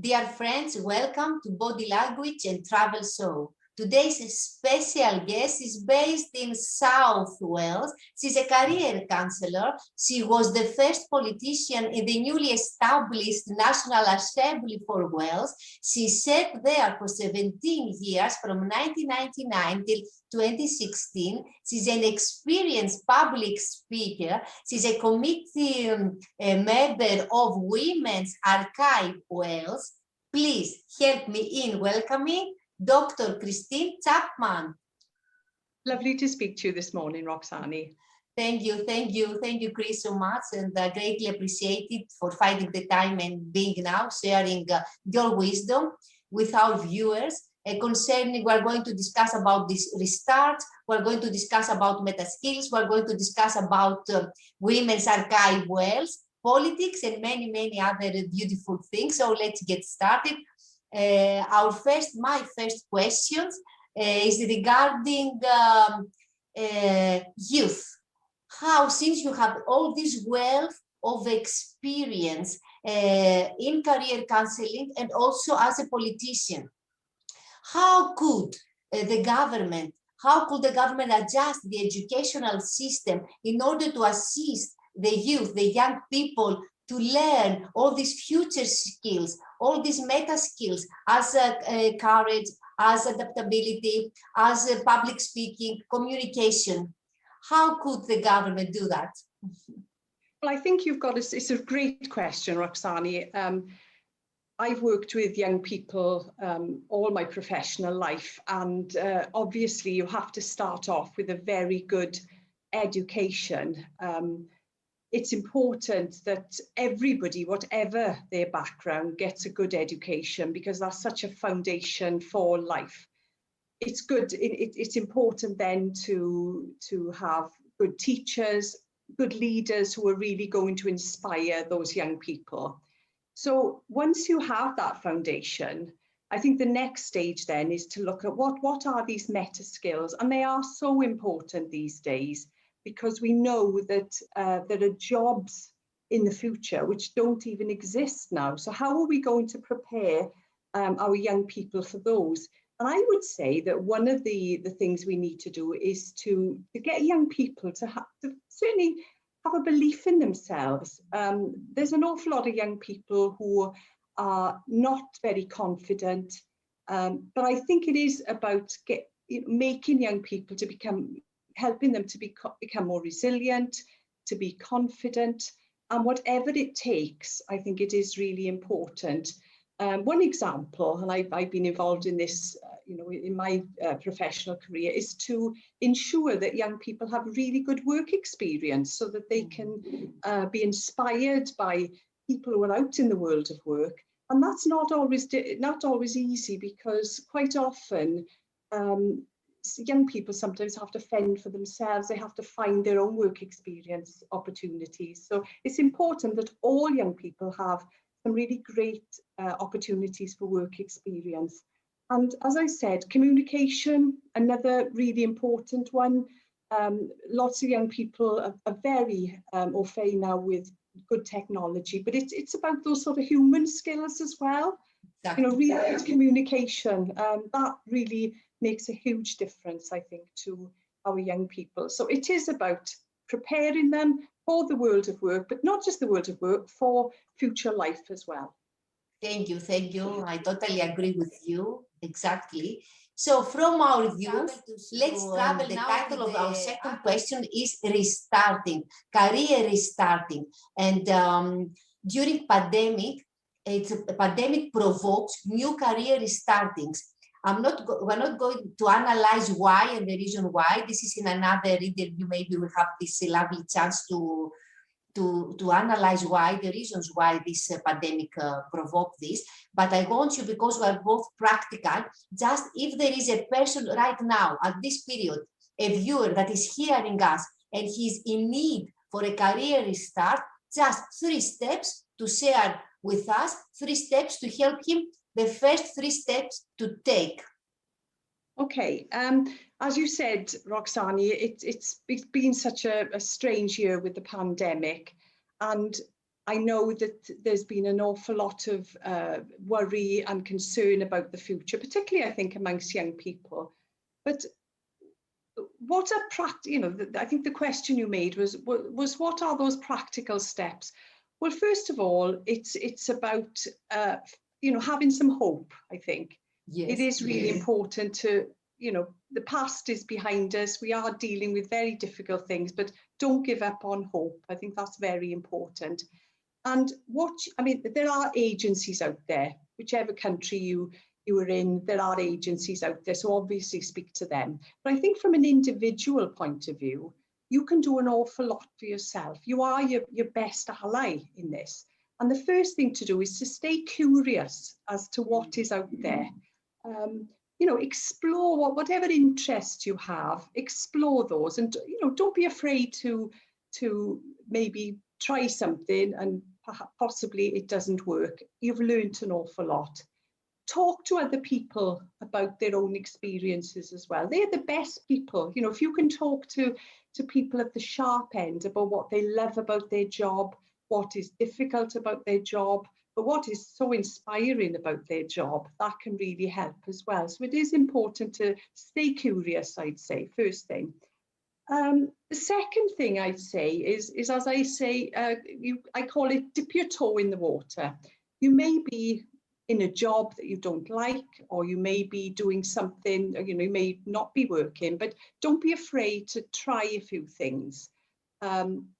Dear friends, welcome to Body Language and Travel Show. Today's special guest is based in South Wales. She's a career counsellor. She was the first politician in the newly established National Assembly for Wales. She sat there for 17 years, from 1999 till 2016. She's an experienced public speaker. She's a committee member of Women's Archive Wales. Please help me in welcoming Dr. Christine Chapman. Lovely to speak to you this morning, Roxani. Thank you, Chris, so much, and greatly appreciate it for finding the time and being now sharing your wisdom with our viewers. Concerning, we're going to discuss about this restart, we're going to discuss about meta skills, we're going to discuss about Women's Archive Wales, politics, and many other beautiful things. So let's get started. My first question is regarding youth. How, since you have all this wealth of experience in career counseling and also as a politician, how could the government adjust the educational system in order to assist the youth, the young people, to learn all these future skills, all these meta skills, as courage, as adaptability, as public speaking, communication? How could the government do that? Well, I think it's a great question, Roxani. I've worked with young people all my professional life, and obviously you have to start off with a very good education. It's important that everybody, whatever their background, gets a good education, because that's such a foundation for life. It's good. It's important then to have good teachers, good leaders who are really going to inspire those young people. So once you have that foundation, I think the next stage then is to look at what are these meta skills, and they are so important these days, because we know that there are jobs in the future which don't even exist now. So how are we going to prepare our young people for those? And I would say that one of the things we need to do is to get young people to certainly have a belief in themselves. There's an awful lot of young people who are not very confident, but I think it is about making young people to helping them to become more resilient, to be confident, and whatever it takes, I think it is really important. One example, and I've been involved in this, in my professional career, is to ensure that young people have really good work experience, so that they can be inspired by people who are out in the world of work. And that's not always easy, because quite often young people sometimes have to fend for themselves. They have to find their own work experience opportunities. So it's important that all young people have some really great opportunities for work experience. And as I said, communication, another really important one. Lots of young people are very au fait now with good technology, but it's about those sort of human skills as well. Exactly. Really good communication. That really makes a huge difference, I think, to our young people. So it is about preparing them for the world of work, but not just the world of work, for future life as well. Thank you. I totally agree with you. Exactly. So from our youth, let's travel. The title of our second question is restarting, career restarting. And during pandemic, pandemic provokes new career restartings. We're not going to analyze why and the reason why. This is in another interview. Maybe we'll have this lovely chance to analyze the reasons why this pandemic provoked this. But I want you, because we are both practical, just if there is a person right now at this period, a viewer that is hearing us and he's in need for a career restart, just 3 steps to share with us, 3 steps to help him, the first 3 steps to take. Okay, as you said, Roxani, it's been such a strange year with the pandemic, and I know that there's been an awful lot of worry and concern about the future, particularly I think amongst young people. But what are I think the question you made was what are those practical steps? Well, first of all, it's about having some hope. I think it is really important to, the past is behind us. We are dealing with very difficult things, but don't give up on hope. I think that's very important. And there are agencies out there, whichever country you are in, there are agencies out there, so obviously speak to them. But I think from an individual point of view, you can do an awful lot for yourself. You are your best ally in this. And the first thing to do is to stay curious as to what is out there. Explore whatever interests you have, explore those, and don't be afraid to maybe try something and possibly it doesn't work. You've learned an awful lot. Talk to other people about their own experiences as well. They're the best people. If you can talk to people at the sharp end about what they love about their job, what is difficult about their job, but what is so inspiring about their job, that can really help as well. So it is important to stay curious, I'd say, first thing. The second thing I'd say is as I say, I call it dip your toe in the water. You may be in a job that you don't like, or you may be doing something, you may not be working, but don't be afraid to try a few things.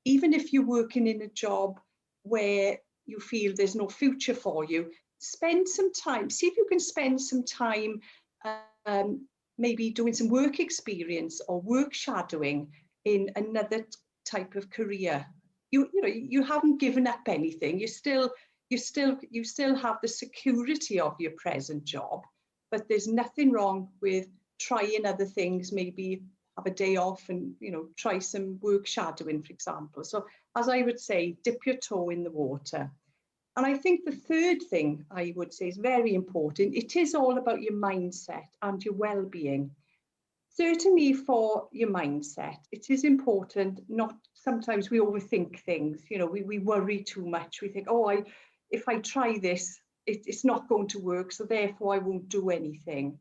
Even if you're working in a job where you feel there's no future for you, spend some time, see if you can spend some time maybe doing some work experience or work shadowing in another type of career. You haven't given up anything. You still have the security of your present job, but there's nothing wrong with trying other things, maybe have a day off and try some work shadowing, for example. So as I would say, dip your toe in the water. And I think the third thing I would say is very important. It is all about your mindset and your well-being. Certainly for your mindset, it is important. Sometimes we overthink things. We worry too much. We think, if I try this, it's not going to work, so therefore I won't do anything.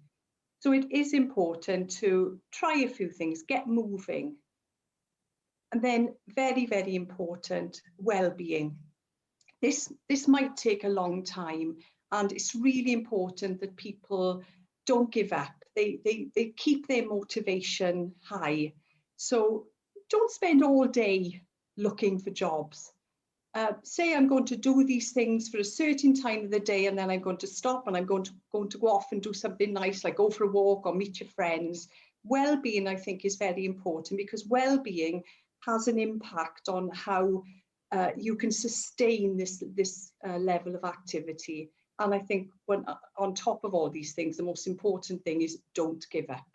So it is important to try a few things, get moving. And then very, very important, well-being. This might take a long time, and it's really important that people don't give up. They keep their motivation high. So don't spend all day looking for jobs. Say I'm going to do these things for a certain time of the day, and then I'm going to stop and I'm going to go off and do something nice, like go for a walk or meet your friends. Well-being, I think, is very important, because well-being has an impact on how you can sustain this level of activity. And I think on top of all these things, the most important thing is don't give up.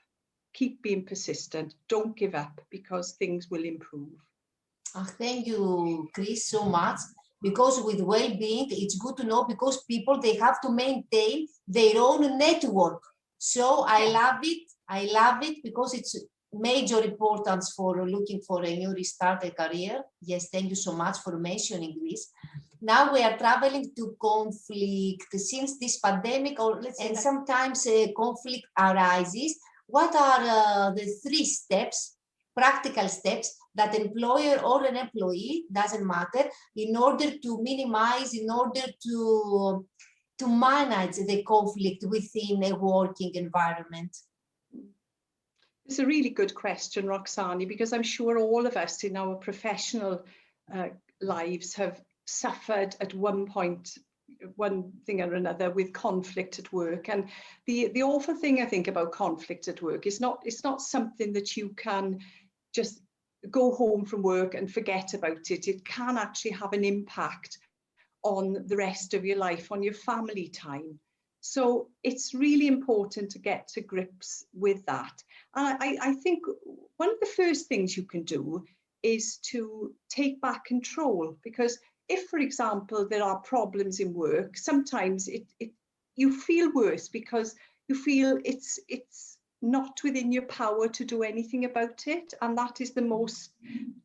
Keep being persistent. Don't give up, because things will improve. Thank you, Chris, so much. Because with well-being, it's good to know, because people, they have to maintain their own network. So I love it, because it's major importance for looking for a new restarted career. Yes, thank you so much for mentioning this. Now we are traveling to conflict since this pandemic, and sometimes conflict arises. What are the 3 steps, practical steps, that employer or an employee, doesn't matter, in order to minimize, in order to manage the conflict within a working environment? It's a really good question, Roxani, because I'm sure all of us in our professional lives have suffered at one point, one thing or another, with conflict at work. And the awful thing, I think, about conflict at work is it's not something that you can just go home from work and forget about it. It can actually have an impact on the rest of your life, on your family time. So it's really important to get to grips with that. And I think one of the first things you can do is to take back control, because if, for example, there are problems in work, sometimes you feel worse because you feel it's not within your power to do anything about it. And that is the most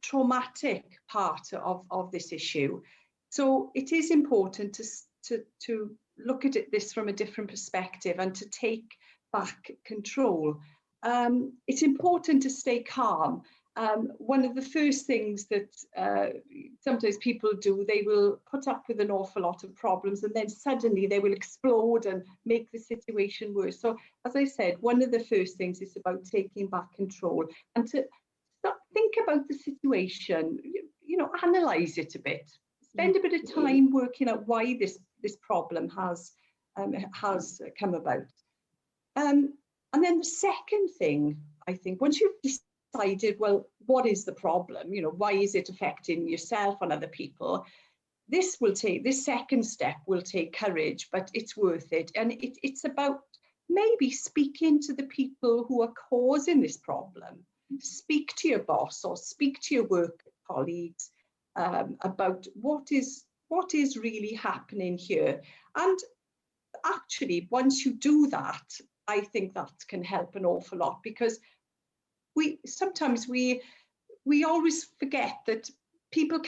traumatic part of this issue. So it is important to look at this from a different perspective and to take back control. It's important to stay calm. One of the first things that sometimes people do, they will put up with an awful lot of problems and then suddenly they will explode and make the situation worse. So as I said, one of the first things is about taking back control and to think about the situation, analyze it a bit, spend a bit of time working out why this problem has come about. And then the second thing, I think, once you've decided, well, what is the problem? Why is it affecting yourself and other people? This second step will take courage, but it's worth it. And it's about maybe speaking to the people who are causing this problem. Speak to your boss or speak to your work colleagues about what is really happening here. And actually, once you do that, I think that can help an awful lot, because sometimes we always forget that people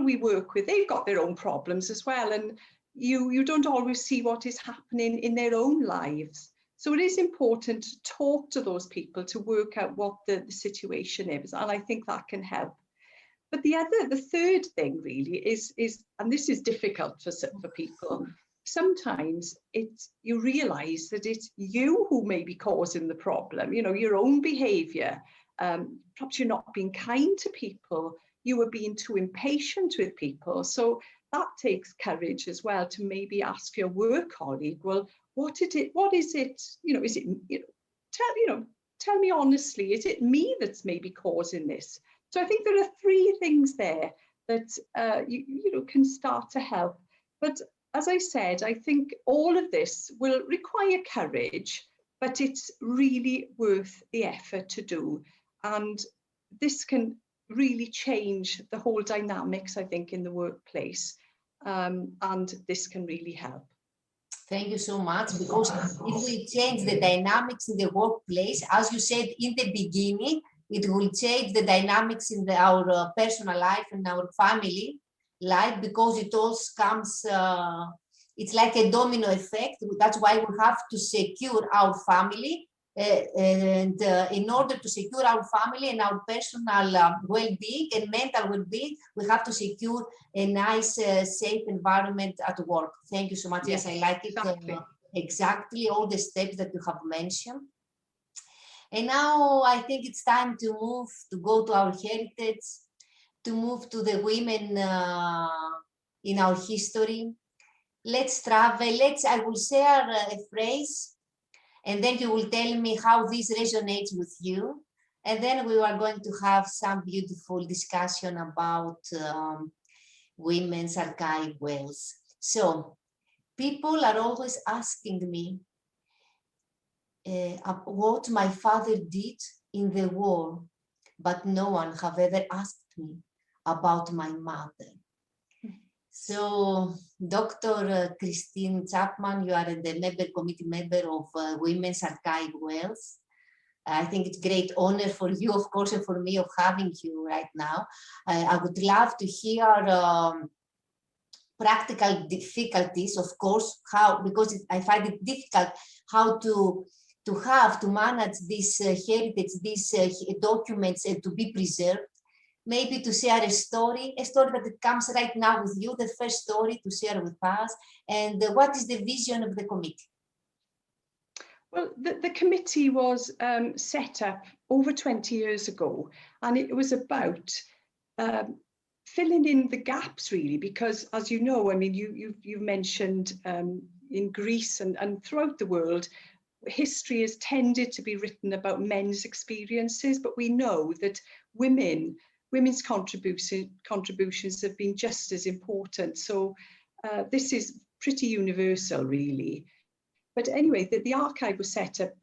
we work with, they've got their own problems as well, and you don't always see what is happening in their own lives. So it is important to talk to those people to work out what the situation is, and I think that can help. But the third thing really is, and this is difficult for people, sometimes you realize that it's you who may be causing the problem, your own behavior. Perhaps you're not being kind to people, you are being too impatient with people. So that takes courage as well, to maybe ask your work colleague, well, what is it, is it, tell me honestly, is it me that's maybe causing this? So I think there are three things there that you can start to help. But as I said, I think all of this will require courage, but it's really worth the effort to do. And this can really change the whole dynamics, I think, in the workplace. And this can really help. Thank you so much, because if we change the dynamics in the workplace, as you said in the beginning, it will change the dynamics in our personal life and our family life, because it all comes, it's like a domino effect. That's why we have to secure our family. And in order to secure our family and our personal well-being and mental well-being, we have to secure a nice, safe environment at work. Thank you so much. Yes, I like it. Exactly all the steps that you have mentioned. And now I think it's time to go to our heritage, to move to the women in our history. Let's travel. I will share a phrase, and then you will tell me how this resonates with you. And then we are going to have some beautiful discussion about women's archive Wales. So people are always asking me what my father did in the war, but no one have ever asked me about my mother. So Dr. Christine Chapman, you are the committee member of Women's Archive Wales. I think it's a great honor for you, of course, and for me of having you right now. I would love to hear practical difficulties, of course, because I find it difficult how to manage this heritage, these documents, and to be preserved. Maybe to share a story that comes right now with you, the first story to share with us, and what is the vision of the committee? Well, the committee was set up over 20 years ago, and it was about filling in the gaps, really, because, as you know, I mean, you mentioned in Greece and throughout the world, history has tended to be written about men's experiences, but we know that women's contributions have been just as important. So this is pretty universal, really. But anyway, the archive was set up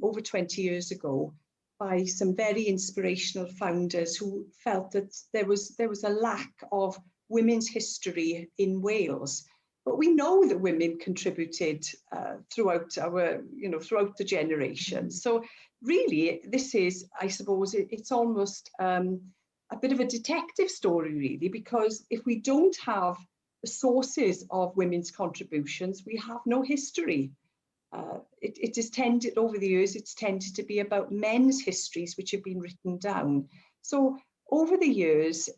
over 20 years ago by some very inspirational founders who felt that there was a lack of women's history in Wales. But we know that women contributed throughout the generations. So really, this is, I suppose, it's almost a bit of a detective story, really, because if we don't have the sources of women's contributions, we have no history. It is tended, over the years, it's tended to be about men's histories which have been written down. So over the years,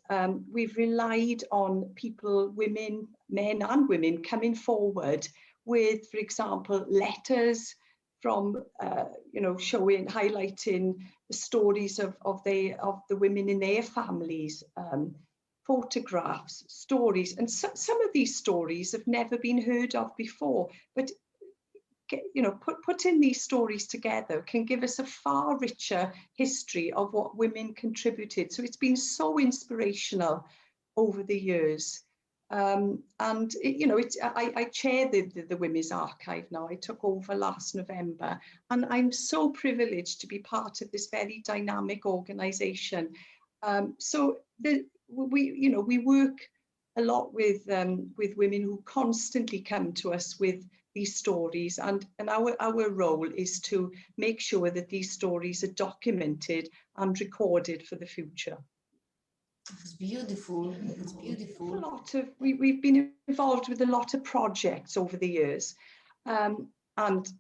we've relied on people, women, men and women, coming forward with, for example, letters from, showing, highlighting the stories of the women in their families, photographs, stories, and some of these stories have never been heard of before, but putting these stories together can give us a far richer history of what women contributed. So it's been so inspirational over the years. I chair the Women's Archive now. I took over last November, and I'm so privileged to be part of this very dynamic organisation. We work a lot with women who constantly come to us with these stories, and our role is to make sure that these stories are documented and recorded for the future. It's beautiful. It's beautiful. We've been involved with a lot of projects over the years, and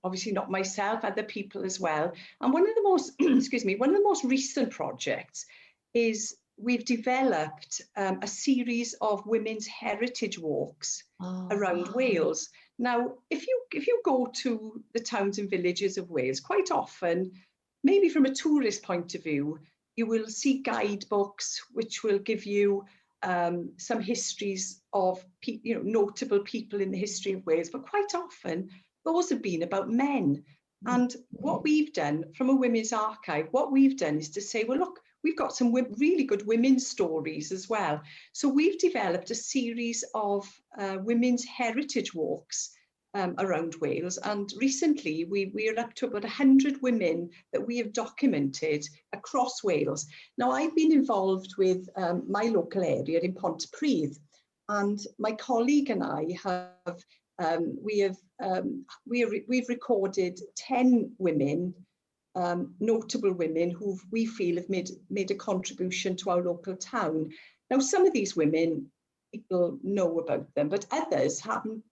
obviously not myself, other people as well. And one of the most, one of the most recent projects is we've developed a series of women's heritage walks around Wales. Now, if you go to the towns and villages of Wales, quite often, maybe from a tourist point of view, you will see guidebooks which will give you some histories of notable people in the history of Wales, but quite often those have been about men. And what we've done from a women's archive, what we've done is to say, well, look, we've got some really good women's stories as well. So we've developed a series of women's heritage walks around Wales. And recently we are up to about 100 women that we have documented across Wales. Now, I've been involved with my local area in Pontypridd, and my colleague and I have, we've recorded 10 women, notable women who we feel have made a contribution to our local town. Now, some of these women, people know about them, but others haven't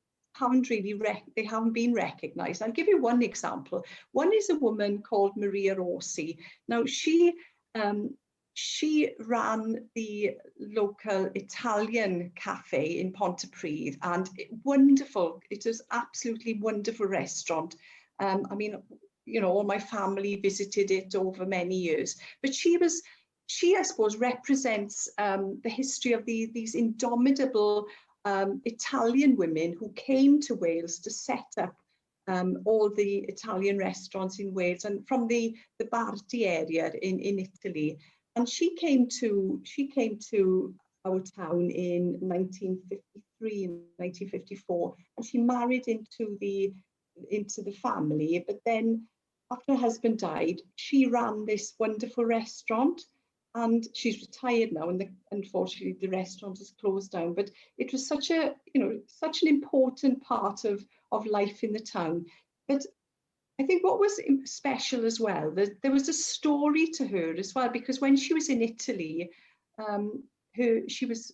been recognised. I'll give you one example. One is a woman called Maria Rossi. Now, she ran the local Italian cafe in Pontypridd, and wonderful. It was absolutely wonderful restaurant. I mean, all my family visited it over many years, but she, I suppose, represents the history of these indomitable Italian women who came to Wales to set up all the Italian restaurants in Wales, and from the Bardi area in Italy. And she came to our town in 1953 and 1954, and she married into the family. But then, after her husband died, she ran this wonderful restaurant, and she's retired now, and unfortunately the restaurant is closed down. But it was such an important part of life in the town. But I think what was special as well, there was a story to her as well, because when she was in Italy, she was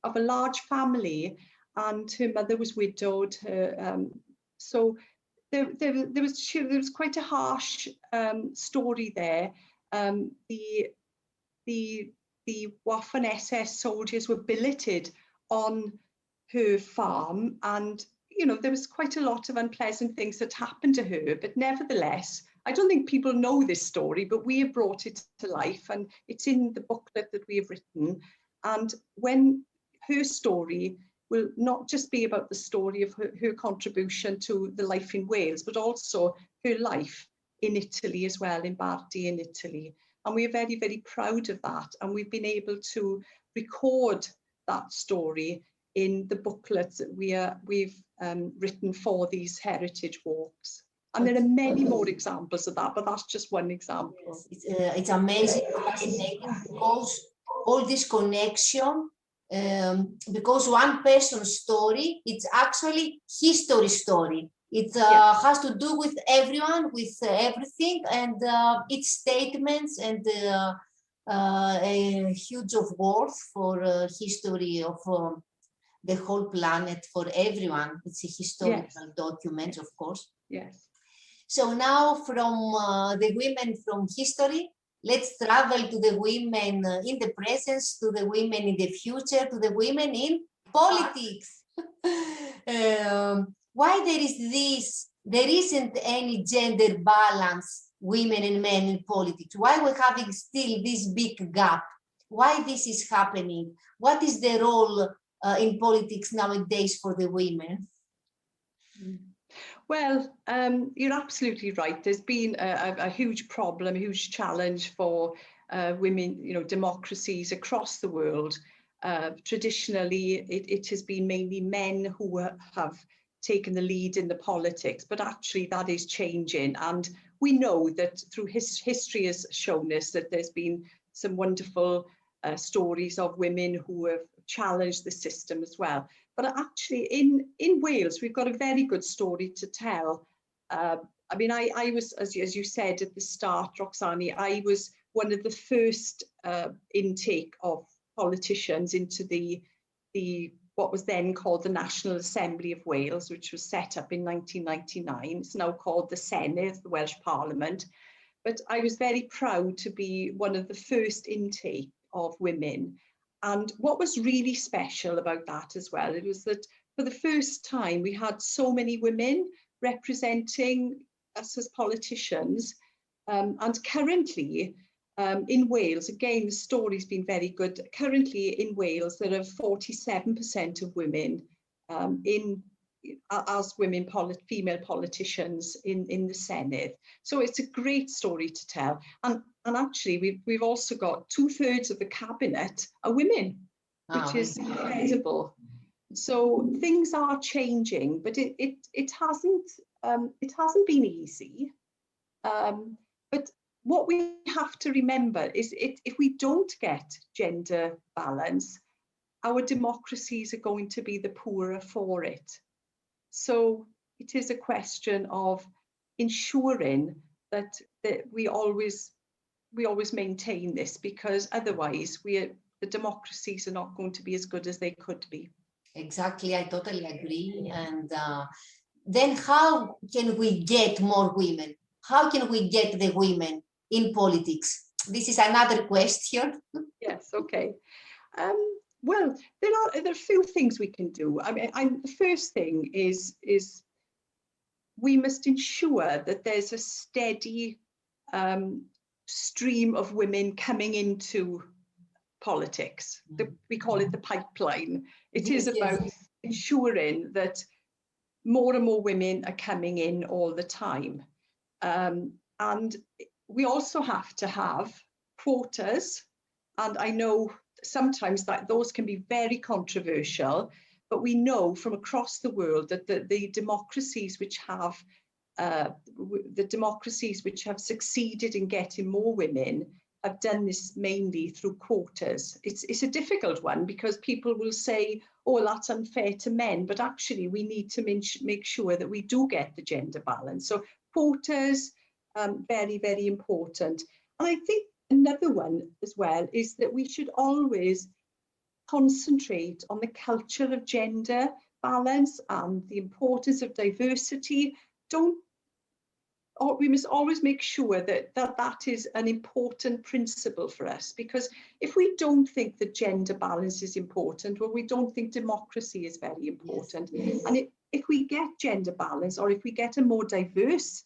of a large family, and her mother was widowed. So there was quite a harsh story there. The Waffen SS soldiers were billeted on her farm, and there was quite a lot of unpleasant things that happened to her. But nevertheless, I don't think people know this story, but we have brought it to life, and it's in the booklet that we have written. And when her story will not just be about the story of her contribution to the life in Wales, but also her life in Italy as well, in Bardi in Italy. And we're very, very proud of that. And we've been able to record that story in the booklets that we've written for these heritage walks. And there are many more examples of that, but that's just one example. Yes, it's amazing, fascinating, because all this connection, because one person's story, it's actually history story. It has to do with everyone, with everything, and its statements and a huge of worth for history of the whole planet, for everyone. It's a historical document, of course. Yes. So now from the women from history, let's travel to the women in the present, to the women in the future, to the women in politics. Why there isn't any gender balance, women and men in politics? Why we're having still this big gap? Why this is happening? What is the role in politics nowadays for the women? Well, you're absolutely right. There's been a huge problem, a huge challenge for women, democracies across the world. Traditionally, it has been mainly men who have taken the lead in the politics, but actually that is changing. And we know that through history has shown us that there's been some wonderful stories of women who have challenged the system as well. But actually in Wales, we've got a very good story to tell. I mean, I was, as you said at the start, Roxani, I was one of the first intake of politicians into the what was then called the National Assembly of Wales, which was set up in 1999. It's now called the Senedd, the Welsh Parliament. But I was very proud to be one of the first intake of women. And what was really special about that as well, it was that for the first time we had so many women representing us as politicians. And currently in Wales, again, the story's been very good. Currently in Wales, there are 47% of women as women female politicians in the Senedd. So it's a great story to tell. And actually, we've also got 2/3 of the cabinet are women, which is incredible. So things are changing, but it hasn't been easy. But what we have to remember is if we don't get gender balance, our democracies are going to be the poorer for it. So it is a question of ensuring that we always maintain this, because otherwise the democracies are not going to be as good as they could be. Exactly, I totally agree. And then how can we get more women? How can we get the women in politics? This is another question. Yes, okay. Well, there are a few things we can do. I mean, the first thing is we must ensure that there's a steady stream of women coming into politics. We call it the pipeline. It is about ensuring that more and more women are coming in all the time. And we also have to have quotas. And I know sometimes that those can be very controversial, but we know from across the world that the democracies which have succeeded in getting more women have done this mainly through quotas. It's a difficult one, because people will say, oh, that's unfair to men, but actually we need to make sure that we do get the gender balance. So quotas, very, very important. And I think another one as well is that we should always concentrate on the culture of gender balance and the importance of diversity. We must always make sure that is an important principle for us, because if we don't think that gender balance is important, well, we don't think democracy is very important. Yes. And if we get gender balance, or if we get a more diverse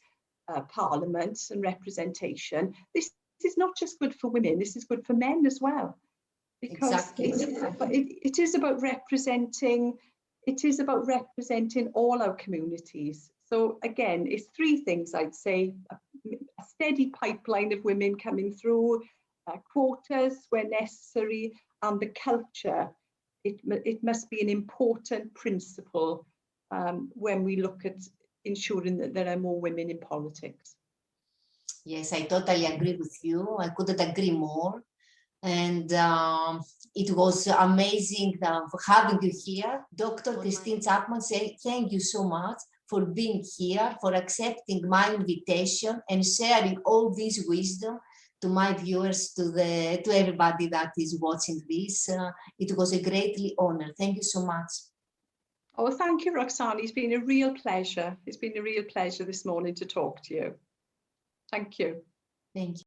parliament and representation, this is not just good for women, this is good for men as well. Because it is about representing all our communities. So again, it's three things I'd say: a steady pipeline of women coming through, quotas where necessary, and the culture. It must be an important principle when we look at ensuring that there are more women in politics. Yes, I totally agree with you. I couldn't agree more. And it was amazing having you here. Dr. Christine Chapman, thank you so much for being here, for accepting my invitation and sharing all this wisdom to my viewers, to everybody that is watching this. It was a greatly honor. Thank you so much. Oh, thank you, Roxana. It's been a real pleasure. It's been a real pleasure this morning to talk to you. Thank you. Thank you.